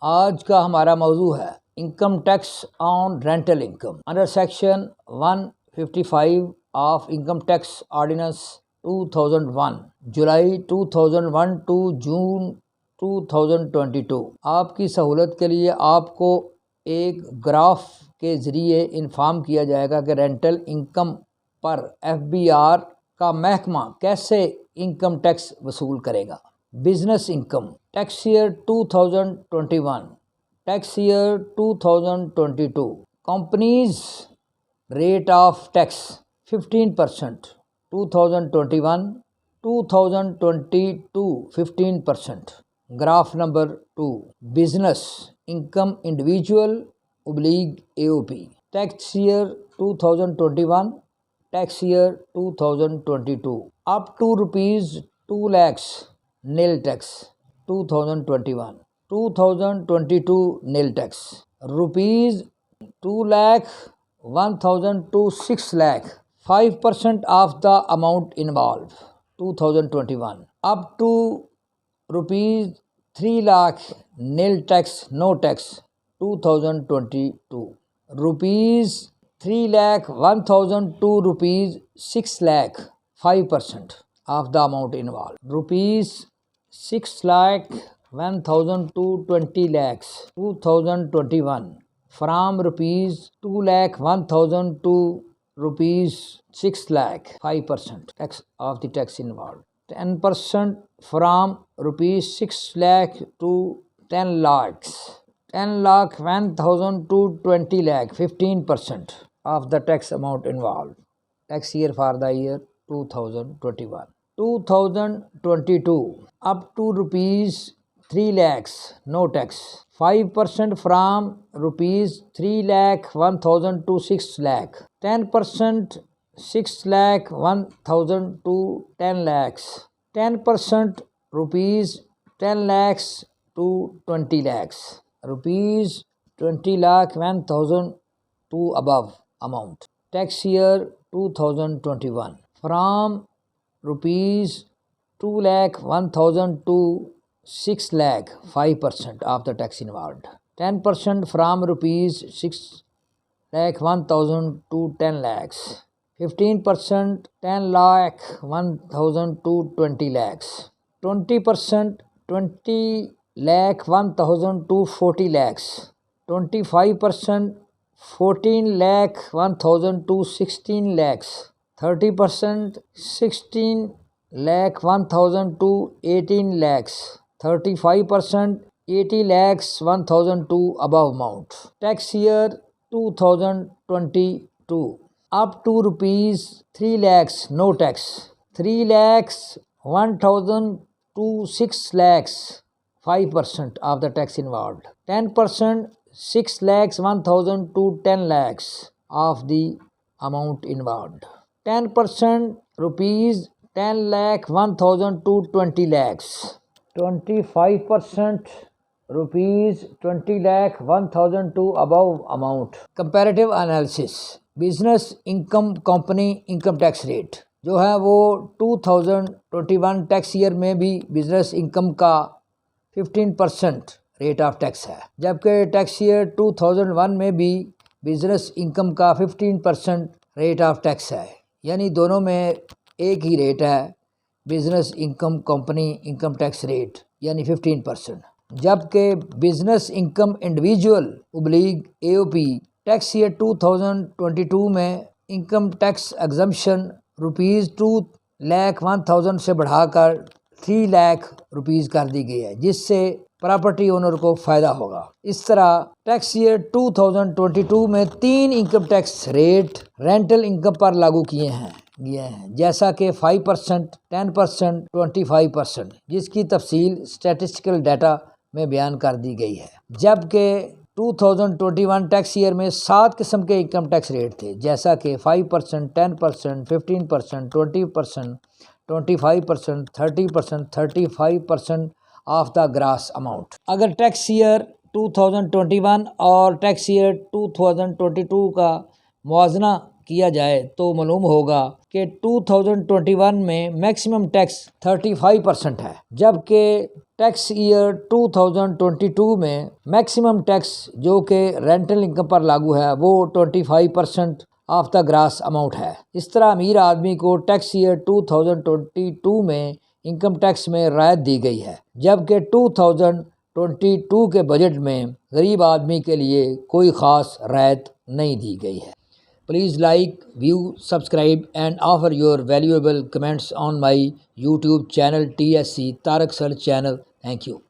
आज का हमारा मौजू है income tax on rental income under section 155 of income tax ordinance 2001 July 2001 to June 2022। आपकी सहूलत के लिए आपको एक ग्राफ के ज़रिए इन्फॉर्म किया जाएगा कि रेंटल इनकम पर FBR का महकमा कैसे इनकम टैक्स वसूल करेगा। Business income tax year 2021, tax year 2022, companies rate of tax 15%, 2021, 2022 15%। Graph number 2, business income individual AOP tax year 2021, tax year 2022 up to ₹2 lakhs nil tax 2021, 2022 nil tax ₹2 lakh 1,000 to 6 lakh 5% of the amount involved 2021 up to ₹3 lakh nil tax no tax 2022 ₹3 lakh 1,000 to ₹6 lakh 5% of the amount involved ₹6 lakh 1,000 to 20 lakhs 2021 from ₹2 lakh 1,000 to ₹6 lakh 5% tax of the tax involved. 10% from ₹6 lakh to 10 lakhs, 10 lakh 1,000 to 20 lakh 15% of the tax amount involved. Tax year for the year 2021. 2022 up to ₹3 lakhs no tax 5% from ₹3 lakh 1,000 to 6 lakh 10% 6 lakh 1,000 to 10 lakhs 10% ₹10 lakhs to 20 lakhs ₹20 lakh 1,000 to above amount. Tax year 2021 from ₹2 lakh 1,000 to 6 lakh 5% of the tax involved. 10% from ₹6 lakh 1,000 to 10 lakhs. 15% 10 lakh 1,000 to 20 lakhs. 20% 20 lakh 1,000 to 40 lakhs. 25% 14 lakh 1,000 to 16 lakhs. 30% 16 lakh 1,000 to 18 lakhs. 35% 80 lakhs 1,000 to above amount. Tax year 2022 up to ₹3 lakhs no tax 3 lakhs 1,000 to 6 lakhs 5% of the tax involved. 10% 6 lakhs 1,000 to 10 lakhs of the amount involved. 10% ₹10 lakh 1,000 to 20 lakhs. 25% ₹20 lakh 1,000 to above amount. Comparative analysis. Business income company income tax rate जो है वो 2021 tax year में भी business income का 15% rate of tax है, जबकि tax year 2001 में भी बिजनेस इनकम का 15% रेट ऑफ टैक्स है। यानी दोनों में एक ही रेट है, business income company income tax rate यानी 15%। जबकि business income individual AOP tax year 2022 में इनकम टैक्स एग्जम्पशन ₹2 lakh 1,000 से बढ़ाकर ₹3 lakh कर दी गई है, जिससे प्रॉपर्टी ओनर को फ़ायदा होगा। इस तरह टैक्स ईयर 2022 में 3 income tax rate rental income पर लागू किए हैं जैसा कि 5%, 10%, 25%, जिसकी तफसील स्टैटिस्टिकल डाटा में बयान कर दी गई है। जबकि 2021 टैक्स ईयर में 7 किस्म के इनकम टैक्स रेट थे, जैसा कि 5%, 10%, 15%, 20%, 25%, 30%, 35% ऑफ द ग्रास अमाउंट। अगर टैक्स ईयर 2021 और टैक्स ईयर 2022 का मुआवजना किया जाए तो मालूम होगा कि 2021 में मैक्सिमम टैक्स 35% है, जबकि टैक्स ईयर 2022 में मैक्सिमम टैक्स जो कि रेंटल इनकम पर लागू है वो 25% ऑफ द ग्रास अमाउंट है। इस तरह अमीर आदमी को टैक्स ईयर 2022 में इनकम टैक्स में राहत दी गई है, जबकि 2022 के बजट में गरीब आदमी के लिए कोई ख़ास राहत नहीं दी गई है। Please like, view, subscribe and offer your valuable comments on my YouTube channel TSC Tariq Sir channel. Thank you.